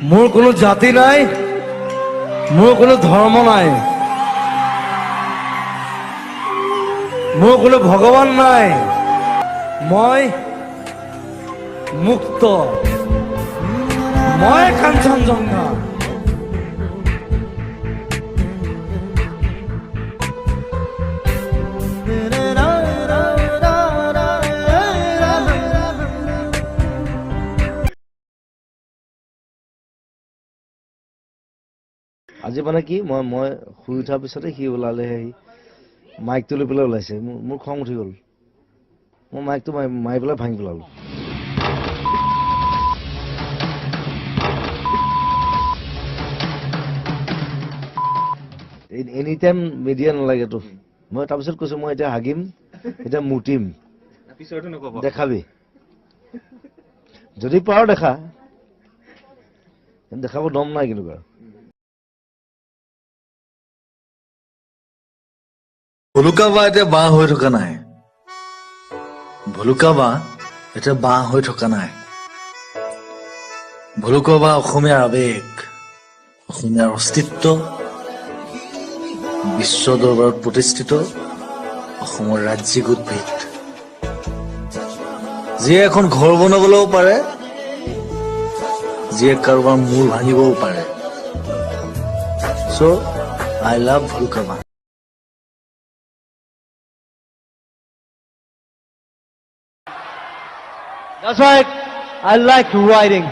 মোৰ কোনো জাতি নাই, মোৰ কোনো ধৰ্ম নাই, মোৰ কোনো ভগৱান নাই, মই মুক্ত, মই কাঞ্চনজঙ্ঘা। আজি মানে কি মই শুই উঠাৰ পিছতে সি ওলালে, মাইকটো লৈ পেলাই ওলাইছে। মোৰ খং উঠি গ'ল, মই মাইকটো মাৰি পেলাই ভাঙি পেলালো। এনি টাইম মিডিয়া নালাগেতো। মই তাৰপিছত কৈছো মই এতিয়া হাগিম, এতিয়া মুতিম, দেখাবি যদি পাৰ দেখা, দেখাব দম নাই কিন্তু বাৰু। ভলুকা বাঁহ এতিয়া বাঁহ হৈ থকা নাই, ভলুকা বাঁহ এতিয়া বাঁহ হৈ থকা নাই। ভলুকা বাঁহ অসমীয়াৰ আৱেগ, অসমীয়াৰ অস্তিত্ব, বিশ্ব দৰবাৰত প্ৰতিষ্ঠিত অসমৰ ৰাজ্যিক উদ্ভিদ, যিয়ে এখন ঘৰ বনাবলৈও পাৰে, যিয়ে কাৰোবাৰ মূৰ ভাঙিবও পাৰে। চ' আই লাভ ভলুকা বাঁহ। That's why I like writing.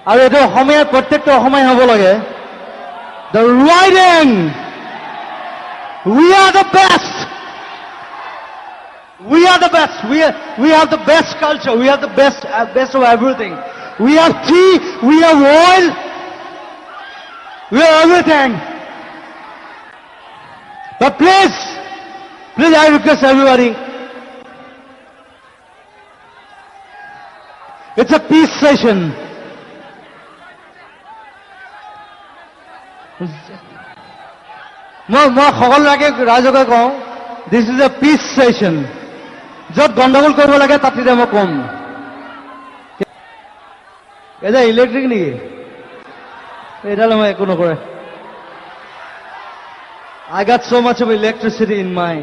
আৰু এইটো অসমীয়াৰ প্ৰত্যেকটো অসমীয়া হ'ব লাগে। The writing! We are the best! We are the best! We have the best culture. We have the best of everything. We have tea, we have oil, we have everything. But please, I request everybody, it's a peace session. মই সকলোকে ৰাইজকে কওঁ, this is a peace session. য'ত গণ্ডগোল কৰিব লাগে তাত তেতিয়া মই কম। এতিয়া ইলেক্ট্ৰিক নেকি? এতিয়ালৈ মই একো নকৰে। I got so much of electricity in my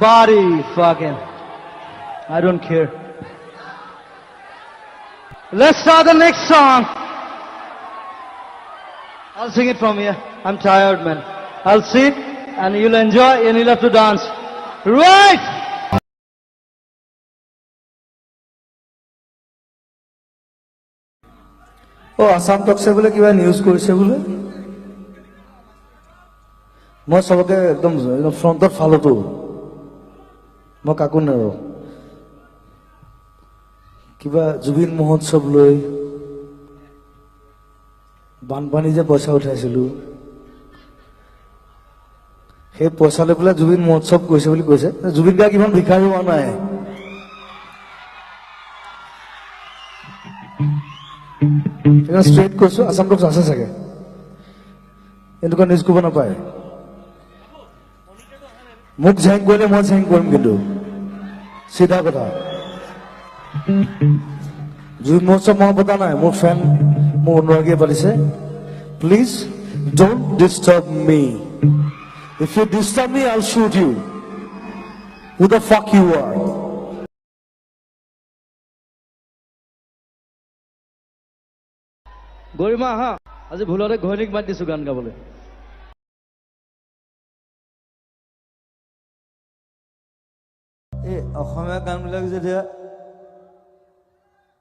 body, fucking. I don't care. Let's start the next song. I'll sing it from here. I'm tired, man. I'll sing and you'll enjoy and you'll have to dance. Right! Assam টকছে বোলে কিবা news কৰিছে বোলে। মই চবকে একদম ফ্ৰণ্টত ফালোতো, মই কাকো নেৰো। কিবা জুবিন মহোৎসৱ লৈ বানপানী যে পইচা উঠাইছিলো, সেই পইচা লৈ পেলাই জুবিন মহোৎসৱ কৰিছে বুলি কৈছে। জুবিন গাৰ্গ ইমান ভিখাৰী হোৱা নাই। ষ্ট্ৰেইট কৈছো, আসাম টক্স আছে চাগে, এনেকুৱা নিউজ কৰিব নাপায়। মোক জেং কৰিলে মই জেং কৰিম, কিন্তু চিধা কথা। জুবিন মহোৎসৱ মই পতা নাই, মোৰ ফেন মোৰ অনুৰাগীয়ে পাতিছে। Please don't disturb me. If you disturb me, I'll shoot you. Who the fuck you are? গৰিমা হা, আজি ভুলতে ঘৈণীক মাতি দিছো গান গাবলৈ। এই অসমীয়া গানবিলাক যেতিয়া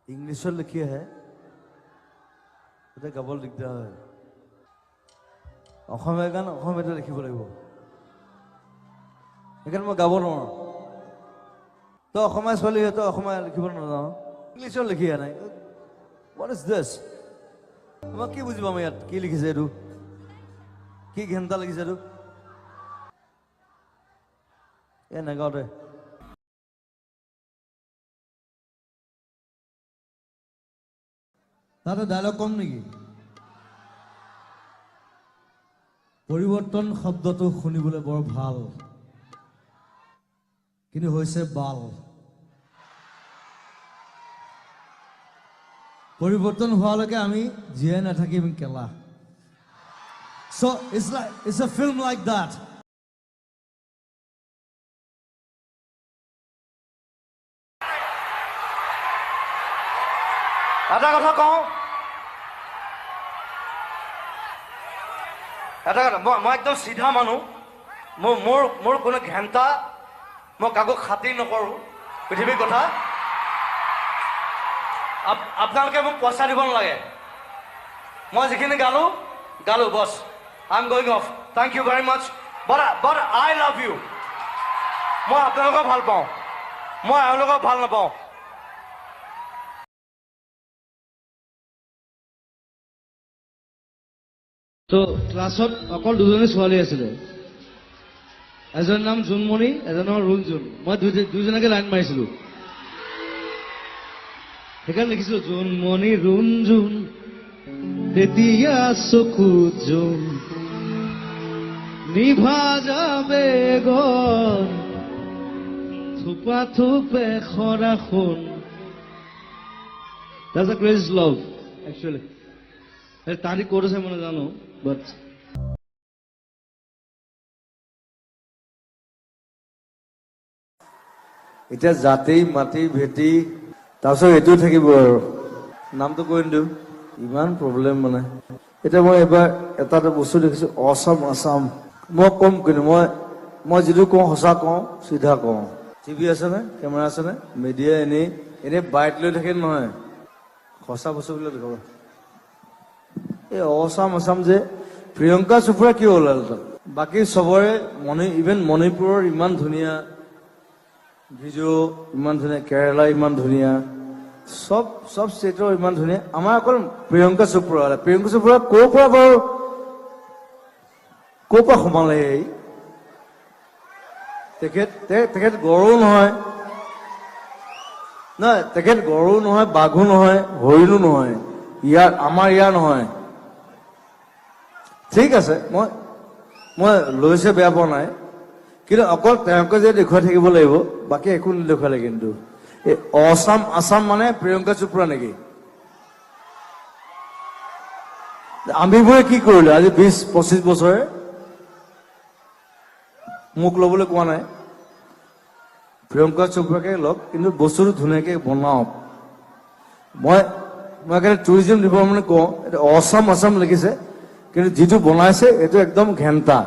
ইংলিছত লিখি আহে তেতিয়া গাবলৈ দিগদাৰ হয়। অসমীয়া গান অসমীয়াতে লিখিব লাগিব, সেইকাৰণে মই গাব নোৱাৰো। তই অসমীয়া ছোৱালী, তই অসমীয়া লিখিব নাজানো, ইংলিছত লিখি আহে নাই। What is this? মই কি বুজি পাম ইয়াত কি লিখিছে? এইটো কি ঘেণ্টা লিখিছে? এইটো নাগাওঁ দে। তাতে ডায়লগ কম নেকি? পৰিৱৰ্তন শব্দটো শুনিবলৈ বৰ ভাল, কিন্তু হৈছে বাল। পৰিৱৰ্তন হোৱালৈকে আমি জীয়াই নাথাকিম কেলা so it's a film like that এটা কথা কওঁ এটা কথা মই একদম চিধা মানুহ মোৰ কোনো ঘেণ্টা মই কাকো খাতিৰ নকৰোঁ পৃথিৱীৰ কথা আপোনালোকে মোক পইচা দিব নালাগে মই যিখিনি গালো boss I am going off thank you very much but I love you মই আপোনালোকক ভাল পাওঁ মই এওঁলোকক ভাল নাপাওঁ তো ক্লাছত অকল দুজনী ছোৱালী আছিলে এজনৰ নাম জোনমণি এজনৰ ৰুণজোন মই দুইজনকে লাইন মাৰিছিলো সেইকাৰণে লিখিছিলো জোনমণি ৰুণজোন তেতিয়া চকুত জোন নিভা যাবে গন থোপা থোপে খৰা সোণ That's a crazy love actually তাৰিখ কৰেছে মনে জানো বাট এতিয়া জাতি মাটি ভেটি তাৰপিছত এইটো থাকিব আৰু নামটো কৈ নিদিওঁ ইমান প্ৰব্লেম মানে এতিয়া মই এবাৰ এটা বস্তু দেখিছোঁ অসম আসাম মই কম কিন্তু মই যিটো কওঁ সঁচা কওঁ চিধা কওঁ টিভি আছেনে কেমেৰা আছেনে মিডিয়া এনেই বাইট লৈ থাকে নহয় সঁচা বস্তুবিলাক দেখাব এই অসম আসাম যে প্ৰিয়ংকা চোপ্ৰা কিয় ওলাল তাত বাকী চবৰে ইভেন মণিপুৰৰ ইমান ধুনীয়া ভিডিঅ' ইমান ধুনীয়া কেৰেলা ইমান ধুনীয়া সব ষ্টেটৰ ইমান ধুনীয়া আমাৰ অকল প্ৰিয়ংকা চোপ্ৰা ক'ৰ পৰা সোমালে এই তেখেত গড়ো নহয় তেখেত গড়ো নহয় বাঘো নহয় হৰিণো নহয় আমাৰ ইয়াৰ নহয় ঠিক আছে মই লৈছে বেয়া পোৱা নাই কিন্তু অকল তেওঁকে যে দেখুৱাই থাকিব লাগিব বাকী একো নেদেখুৱালে কিন্তু এই অসম আসাম মানে প্ৰিয়ংকা চোপ্ৰা নেকি আমিবোৰে কি কৰিলো আজি 20-25 বছৰে মোক ল'বলৈ কোৱা নাই প্ৰিয়ংকা চোপ্ৰাকে লওক কিন্তু বস্তুটো ধুনীয়াকে বনাওক মই কাৰণে টুৰিজিম ডিপাৰ্টমেণ্টে কওঁ এইটো অসম আসাম লিখিছে কিন্তু যিটো বনাইছে এইটো একদম ঘেণ্টা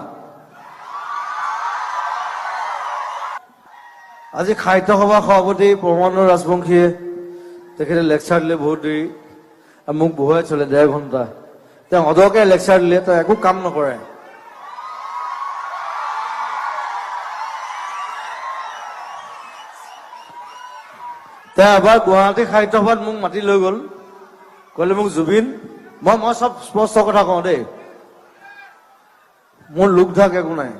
আজি সাহিত্য সভা সভাপতি প্ৰমোদ ৰাজবংশীয়ে তেখেতে লেকচাৰ দিলে বহুত দেৰি আৰু মোক বহুৱাই চলে 1.5 ঘণ্টা তেওঁ অদৰকে লেকচাৰ দিলে তেওঁ একো কাম নকৰে তেওঁ এবাৰ গুৱাহাটী সাহিত্য সভাত মোক মাতি লৈ গ'ল ক'লে মোক জুবিন মই চব স্পষ্ট কথা কওঁ দেই মোৰ লোক ঢাক একো নাই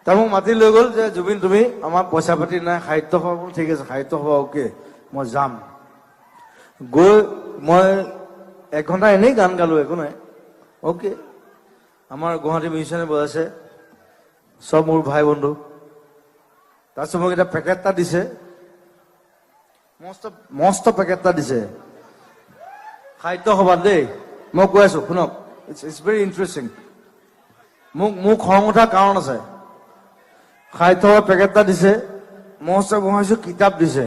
তেওঁ মোক মাতি লৈ গ'ল যে জুবিন তুমি আমাৰ পইচা পাতি নাই সাহিত্য সভা ঠিক আছে সাহিত্য সভা অ'কে মই যাম গৈ মই 1 ঘণ্টা এনেই গান গালো একো নাই অ'কে আমাৰ গুৱাহাটী মিউজিচিয়ানে বজাইছে চব মোৰ ভাই বন্ধু তাৰপিছত মোক এটা পেকেট এটা দিছে মস্ত পেকেট এটা দিছে সাহিত্য সভাত দেই মই কৈ আছো শুনক ইটছ ভেৰি ইণ্টাৰেষ্টিং মোক খং উঠাৰ কাৰণ আছে সাহিত্য সভাৰ পেকেট এটা দিছে মস্ত বহাইছো কিতাপ দিছে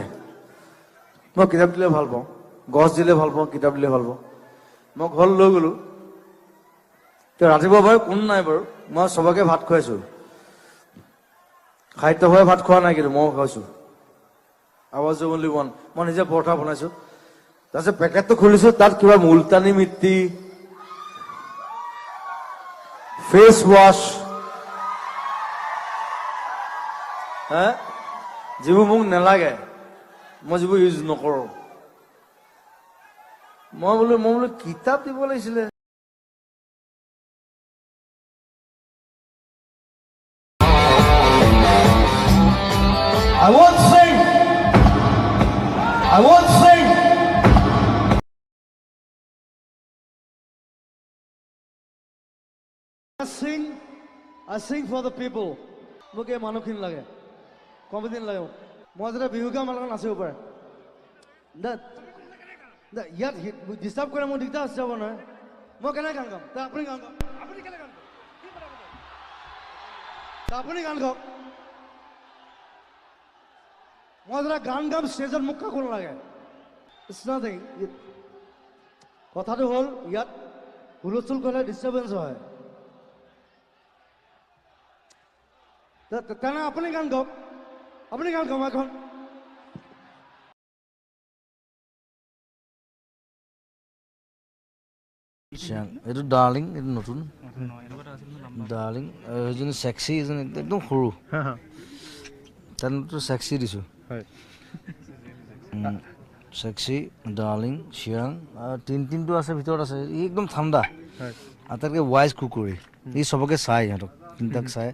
মই কিতাপ দিলে ভাল পাওঁ গছ দিলে ভাল পাওঁ কিতাপ দিলে ভাল পাওঁ মই ঘৰত লৈ গ'লো ৰাতিপুৱা বাৰু কোনো নাই বাৰু মই চবকে ভাত খুৱাইছো সাহিত্য সভাই ভাত খোৱা নাই কিন্তু মই খুৱাইছো I was the only one. মই নিজে পৰঠা বনাইছো তাৰপিছত পেকেটটো খুলিছো তাত কিবা মুলতানী মিট্টি ফেচ ৱাছ যিবোৰ মোক নালাগে মই যিবোৰ ইউজ নকৰো মই বোলো কিতাপ দিব লাগিছিলে I won't sing. I sing for the people. মোক এই মানুহখিনি লাগে কম্পিটিন লাগে মই যেতিয়া বিহু গাম লগত নাচিব পাৰে ইয়াত ডিষ্টাৰ্ব কৰে মোৰ দিগদাৰ আছে যাব নহয় মই কেনেকৈ গান গাম তা আপুনি গান গাওক আপুনি কেনেকৈ গান গাওক কি কথা ক'ব? তা আপুনি গান গাওক মই যেতিয়া গান গাম ষ্টেজত মোক কাকো নালাগে ইটছ নাথিং কথাটো হ'ল ইয়াত হুলস্থুল কৰিলে ডিষ্টাৰ্বেঞ্চ হয় তেনে আপুনি গান গাওক আপুনি গান গাওক এখন এইটো ডাৰ্লিং এইটো নতুন ডাৰ্লিং এইজনী চেক্সি এজনী একদম সৰু তেনেতো চেক্সি দিছোঁ চেক্সি ডাৰ্লিং চিয়াং আৰু তিনটো আছে ভিতৰত আছে ই একদম ঠাণ্ডা আটাইতকৈ ৱাইজ কুকুৰী ই চবকে চাই সিহঁতক তিনিটাক চাই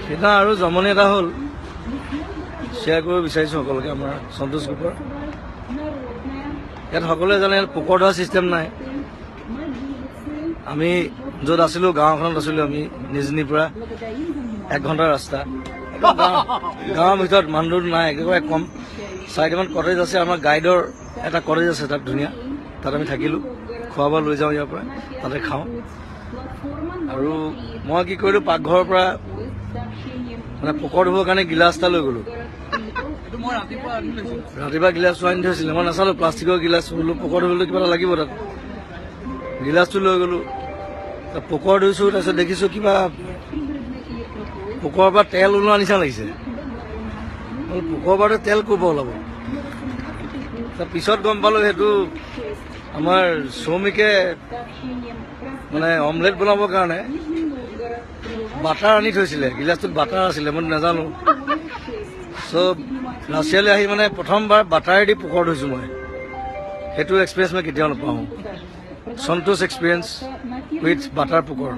সেইদিনা আৰু জমনি এটা হ'ল শ্বেয়াৰ কৰিব বিচাৰিছোঁ সকলোকে আমাৰ সন্তোষ গ্ৰুপৰ ইয়াত সকলোৱে জানে ইয়াত পোকৰ ধৰা ছিষ্টেম নাই আমি য'ত আছিলোঁ গাঁওখনত আছিলোঁ আমি নিজনিৰ পৰা 1 ঘণ্টাৰ ৰাস্তা গাঁৱৰ ভিতৰত মানুহ নাই একেবাৰে কম 4টামান কটেজ আছে আমাৰ গাইডৰ এটা কটেজ আছে তাত ধুনীয়া তাত আমি থাকিলোঁ খোৱা বোৱা লৈ যাওঁ ইয়াৰ পৰা তাতে খাওঁ আৰু মই কি কৰিলোঁ পাকঘৰৰ পৰা মানে পোকৰ ধুবৰ কাৰণে গিলাচ এটা লৈ গ'লোঁ ৰাতিপুৱা গিলাচ আনি থৈছিলে মই নাচালোঁ প্লাষ্টিকৰ গিলাচ বোলো পোকৰ ধুবলৈ কিবা এটা লাগিব তাত গিলাচটো লৈ গ'লোঁ পোকৰ ধুইছোঁ তাৰপিছত দেখিছোঁ কিবা পোকৰ পৰা তেল ওলোৱা নিচিনা লাগিছে পোকৰ পৰা তেল ক'ৰ পৰা ওলাব পিছত গম পালোঁ সেইটো আমাৰ শ্ৰমিকে মানে অমলেট বনাবৰ কাৰণে বাটাৰ আনি থৈছিলে গিলাচটোত বাটাৰ আছিলে মই নাজানো চ' ৰাছিয়ালৈ আহি মানে প্ৰথমবাৰ বাটাৰেদি পোকৰ ধুইছোঁ মই সেইটো এক্সপিৰিয়েঞ্চ মই কেতিয়াও নাপাওঁ সন্তোষ এক্সপিৰিয়েঞ্চ উইথ বাটাৰ পোকৰ